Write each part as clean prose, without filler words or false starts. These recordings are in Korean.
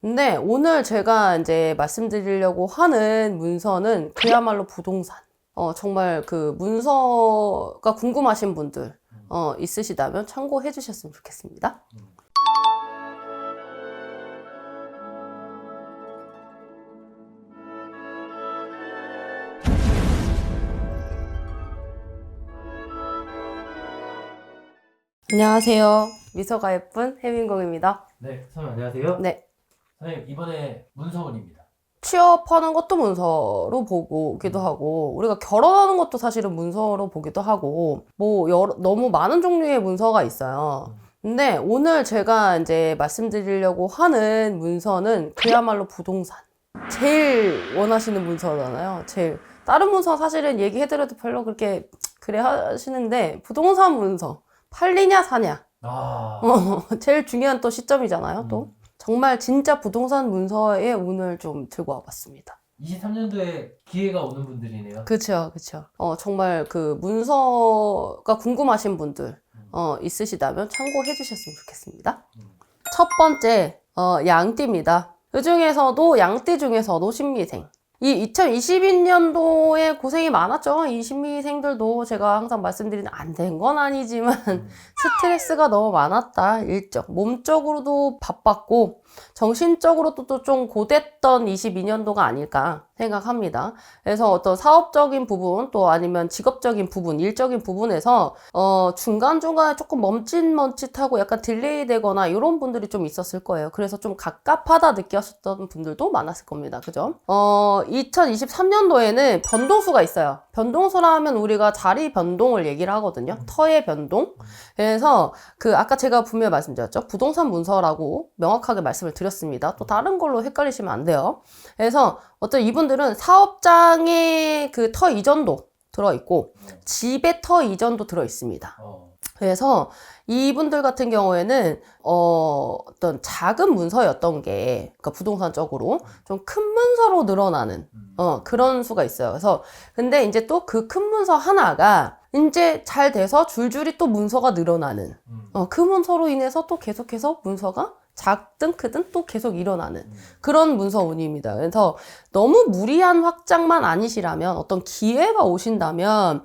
근데 오늘 제가 이제 말씀드리려고 하는 문서는 그야말로 부동산. 정말 그 문서가 궁금하신 분들, 있으시다면 참고해 주셨으면 좋겠습니다. 안녕하세요. 미소가 예쁜 혜민공입니다. 네, 선생님 안녕하세요. 네. 선생님 이번에 문서원입니다. 취업하는 것도 문서로 보기도 하고, 우리가 결혼하는 것도 사실은 문서로 보기도 하고, 너무 많은 종류의 문서가 있어요. 근데 오늘 제가 이제 말씀드리려고 하는 문서는 그야말로 부동산. 제일 원하시는 문서잖아요. 다른 문서 사실은 얘기해드려도 별로 그렇게 그래 하시는데, 부동산 문서. 팔리냐, 사냐. 제일 중요한 또 시점이잖아요, 또. 정말 진짜 부동산 문서에 오늘 좀 들고 와봤습니다. 23년도에 기회가 오는 분들이네요. 그쵸. 정말 그 문서가 궁금하신 분들, 있으시다면 참고해 주셨으면 좋겠습니다. 첫 번째, 양띠입니다. 그 중에서도, 양띠 중에서도 신미생. 이 2022년도에 고생이 많았죠. 이 신미생들도 제가 항상 말씀드리는 안 된 건 아니지만 스트레스가 너무 많았다. 몸적으로도 바빴고 정신적으로도 또 좀 고됐던 22년도가 아닐까 생각합니다. 그래서 어떤 사업적인 부분 또 아니면 직업적인 부분, 일적인 부분에서 중간중간에 조금 멈칫멈칫하고 약간 딜레이 되거나 이런 분들이 좀 있었을 거예요. 그래서 좀 갑갑하다 느꼈었던 분들도 많았을 겁니다. 그죠? 2023년도에는 변동수가 있어요. 변동수라 하면 우리가 자리 변동을 얘기를 하거든요. 터의 변동. 그래서 아까 제가 분명히 말씀드렸죠. 부동산 문서라고 명확하게 말씀을 드렸습니다. 또 다른 걸로 헷갈리시면 안 돼요. 그래서 어떤 이분들은 사업장의 그 터 이전도 들어있고 집의 터 이전도 들어있습니다. 그래서 이분들 같은 경우에는 어떤 작은 문서였던 게 그러니까 부동산적으로 좀 큰 문서로 늘어나는 그런 수가 있어요. 그래서 근데 이제 또 그 큰 문서 하나가 이제 잘 돼서 줄줄이 또 문서가 늘어나는 그 문서로 인해서 또 계속해서 문서가 작든 크든 또 계속 일어나는 그런 문서운입니다. 그래서 너무 무리한 확장만 아니시라면 어떤 기회가 오신다면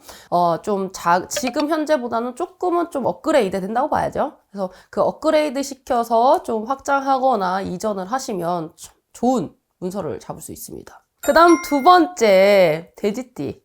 지금 현재보다는 조금은 좀 업그레이드 된다고 봐야죠. 그래서 그 업그레이드 시켜서 좀 확장하거나 이전을 하시면 좋은 문서를 잡을 수 있습니다. 그 다음 두 번째, 돼지띠.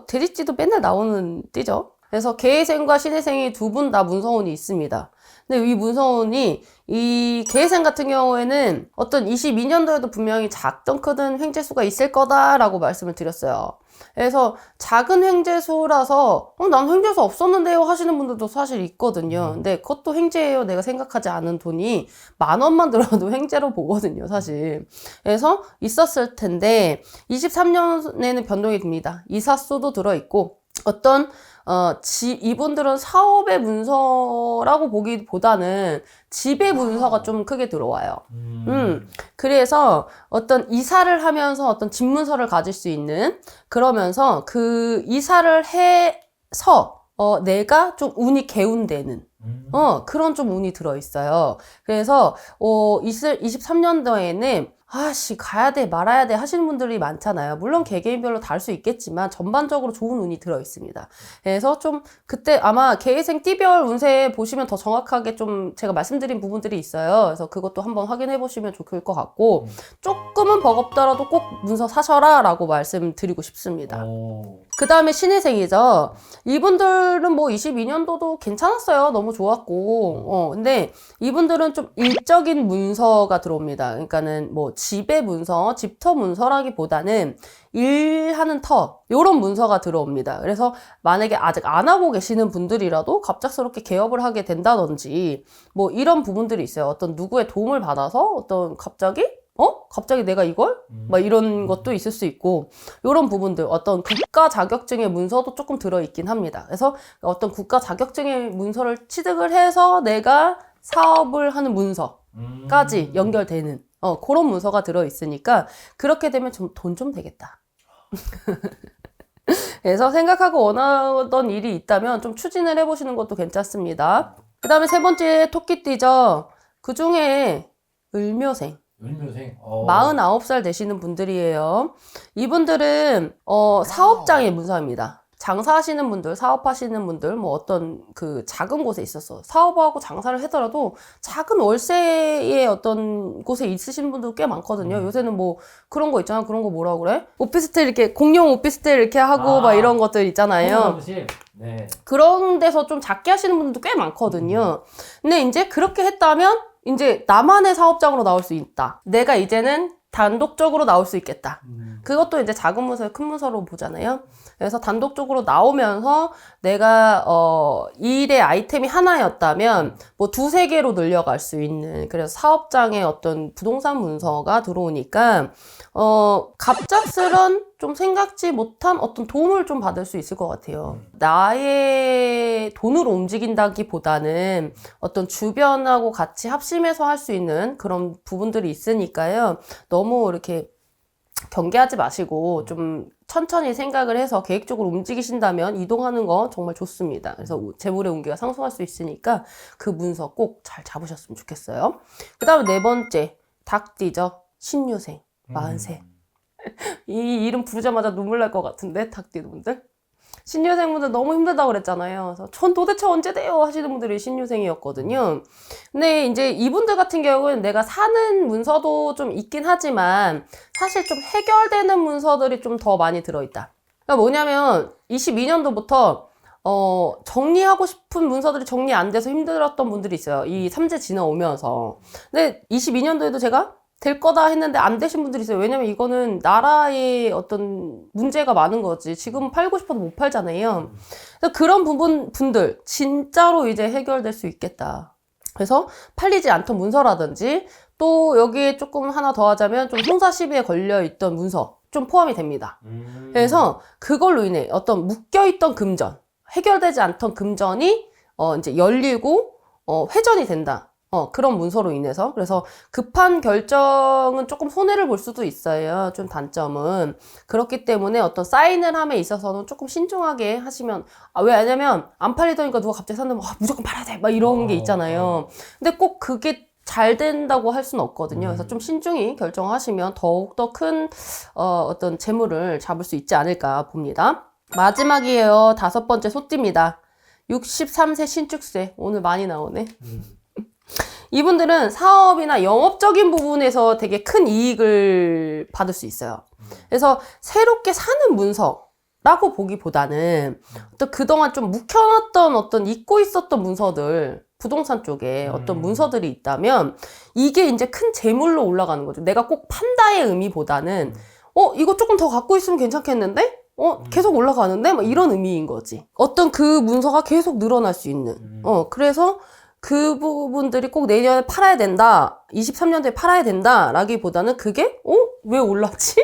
돼지띠도 맨날 나오는 띠죠. 그래서 계생과 신해생이 두 분 다 문서운이 있습니다. 근데 이 문서운이 이 계생 같은 경우에는 어떤 22년도에도 분명히 작든 크든 횡재수가 있을 거다라고 말씀을 드렸어요. 그래서 작은 횡재수라서 난 횡재수 없었는데요 하시는 분들도 사실 있거든요. 근데 그것도 횡재예요. 내가 생각하지 않은 돈이 10,000원만 들어도 횡재로 보거든요, 사실. 그래서 있었을 텐데 23년에는 변동이 됩니다. 이사수도 들어있고 어떤 이분들은 사업의 문서라고 보기보다는 집의 문서가 좀 크게 들어와요. 그래서 어떤 이사를 하면서 어떤 집 문서를 가질 수 있는 그러면서 그 이사를 해서 내가 좀 운이 개운되는 그런 좀 운이 들어있어요. 그래서 23년도에는 가야 돼, 말아야 돼 하시는 분들이 많잖아요. 물론 개개인별로 다를 수 있겠지만 전반적으로 좋은 운이 들어 있습니다. 그래서 좀 그때 아마 개회생 띠별 운세 보시면 더 정확하게 좀 제가 말씀드린 부분들이 있어요. 그래서 그것도 한번 확인해 보시면 좋을 것 같고 조금은 버겁더라도 꼭 문서 사셔라 라고 말씀드리고 싶습니다. 그 다음에 신해생이죠. 이분들은 22년도도 괜찮았어요. 너무 좋았고. 근데 이분들은 좀 일적인 문서가 들어옵니다. 그러니까는 집의 문서, 집터 문서라기보다는 일하는 터, 요런 문서가 들어옵니다. 그래서 만약에 아직 안 하고 계시는 분들이라도 갑작스럽게 개업을 하게 된다든지, 이런 부분들이 있어요. 어떤 누구의 도움을 받아서 갑자기 내가 이걸? 이런 것도 있을 수 있고, 요런 부분들, 어떤 국가 자격증의 문서도 조금 들어있긴 합니다. 그래서 어떤 국가 자격증의 문서를 취득을 해서 내가 사업을 하는 문서까지 연결되는, 그런 문서가 들어있으니까, 그렇게 되면 돈 좀 되겠다. 그래서 생각하고 원하던 일이 있다면 좀 추진을 해보시는 것도 괜찮습니다. 그 다음에 세 번째 토끼띠죠. 그 중에 을묘생. 을묘생. 49살 되시는 분들이에요. 이분들은 사업장의 문서입니다. 장사하시는 분들, 사업하시는 분들, 뭐 어떤 그 작은 곳에 있어서 사업하고 장사를 하더라도 작은 월세의 어떤 곳에 있으신 분들 꽤 많거든요. 요새는 뭐 그런 거 있잖아. 그런 거 뭐라고 그래? 오피스텔 이렇게 공용 오피스텔 이렇게 하고 막 이런 것들 있잖아요. 사무실. 네. 그런 데서 좀 작게 하시는 분들도 꽤 많거든요. 근데 이제 그렇게 했다면 이제 나만의 사업장으로 나올 수 있다. 내가 이제는 단독적으로 나올 수 있겠다. 그것도 이제 작은 문서에 큰 문서로 보잖아요. 그래서 단독적으로 나오면서 내가 일의 아이템이 하나였다면 뭐 두세 개로 늘려갈 수 있는, 그래서 사업장에 어떤 부동산 문서가 들어오니까 갑작스런 좀 생각지 못한 어떤 도움을 좀 받을 수 있을 것 같아요. 나의 돈으로 움직인다기보다는 어떤 주변하고 같이 합심해서 할 수 있는 그런 부분들이 있으니까요. 너무 이렇게 경계하지 마시고 좀 천천히 생각을 해서 계획적으로 움직이신다면 이동하는 거 정말 좋습니다. 그래서 재물의 운기가 상승할 수 있으니까 그 문서 꼭 잘 잡으셨으면 좋겠어요. 그 다음에 네 번째, 닭띠죠. 신유생, 43. 이 이름 부르자마자 눈물 날 것 같은데, 닭띠 분들. 신유생분들 너무 힘들다고 그랬잖아요. 그래서 전 도대체 언제 돼요? 하시는 분들이 신유생이었거든요. 근데 이제 이분들 같은 경우는 내가 사는 문서도 좀 있긴 하지만 사실 좀 해결되는 문서들이 좀 더 많이 들어있다. 그러니까 뭐냐면 22년도부터 정리하고 싶은 문서들이 정리 안 돼서 힘들었던 분들이 있어요. 이 삼재 지나오면서. 근데 22년도에도 제가 될 거다 했는데 안 되신 분들이 있어요. 왜냐면 이거는 나라의 어떤 문제가 많은 거지. 지금 팔고 싶어도 못 팔잖아요. 그래서 그런 분들 진짜로 이제 해결될 수 있겠다. 그래서 팔리지 않던 문서라든지 또 여기에 조금 하나 더 하자면 좀 형사 시비에 걸려 있던 문서 좀 포함이 됩니다. 그래서 그걸로 인해 어떤 묶여있던 금전, 해결되지 않던 금전이 이제 열리고 회전이 된다. 그런 문서로 인해서. 그래서 급한 결정은 조금 손해를 볼 수도 있어요. 좀 단점은. 그렇기 때문에 어떤 사인을 함에 있어서는 조금 신중하게 하시면, 왜냐면 안 팔리더니까 누가 갑자기 샀는데 무조건 팔아야 돼! 막 이런 게 있잖아요. 근데 꼭 그게 잘 된다고 할 수는 없거든요. 그래서 좀 신중히 결정하시면 더욱더 큰 어떤 재물을 잡을 수 있지 않을까 봅니다. 마지막이에요. 5번째 소띠입니다. 63세 신축세. 오늘 많이 나오네. 이분들은 사업이나 영업적인 부분에서 되게 큰 이익을 받을 수 있어요. 그래서 새롭게 사는 문서라고 보기보다는 또 그동안 좀 묵혀놨던 어떤 잊고 있었던 문서들, 부동산 쪽에 어떤 문서들이 있다면 이게 이제 큰 재물로 올라가는 거죠. 내가 꼭 판다의 의미보다는 이거 조금 더 갖고 있으면 괜찮겠는데? 계속 올라가는데? 막 이런 의미인 거지. 어떤 그 문서가 계속 늘어날 수 있는. 그래서 그 부분들이 꼭 내년에 팔아야 된다, 23년도에 팔아야 된다 라기보다는 그게 왜 올랐지?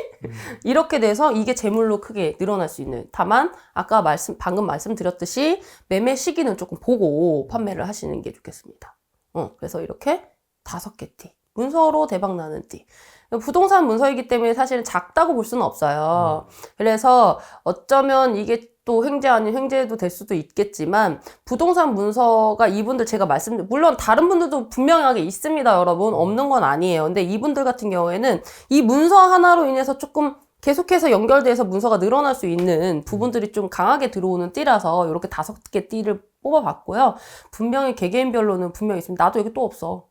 이렇게 돼서 이게 재물로 크게 늘어날 수 있는. 다만 아까 방금 말씀드렸듯이 매매 시기는 조금 보고 판매를 하시는 게 좋겠습니다. 그래서 이렇게 5개 띠, 문서로 대박 나는 띠. 부동산 문서이기 때문에 사실은 작다고 볼 수는 없어요. 그래서 어쩌면 이게 또 횡재 아닌 횡재도 될 수도 있겠지만 부동산 문서가 이분들 제가 물론 다른 분들도 분명하게 있습니다, 여러분. 없는 건 아니에요. 근데 이분들 같은 경우에는 이 문서 하나로 인해서 조금 계속해서 연결돼서 문서가 늘어날 수 있는 부분들이 좀 강하게 들어오는 띠라서 이렇게 5개 띠를 뽑아봤고요. 분명히 개개인별로는 분명히 있습니다. 나도 여기 또 없어.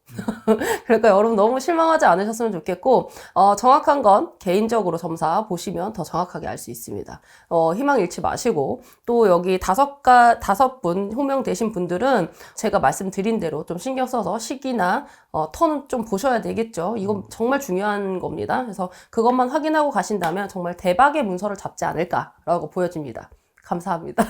그러니까 여러분 너무 실망하지 않으셨으면 좋겠고, 정확한 건 개인적으로 점사 보시면 더 정확하게 알 수 있습니다. 희망 잃지 마시고, 또 여기 5분 호명되신 분들은 제가 말씀드린 대로 좀 신경 써서 시기나 턴은 좀 보셔야 되겠죠. 이건 정말 중요한 겁니다. 그래서 그것만 확인하고 가신다면 정말 대박의 문서를 잡지 않을까라고 보여집니다. 감사합니다.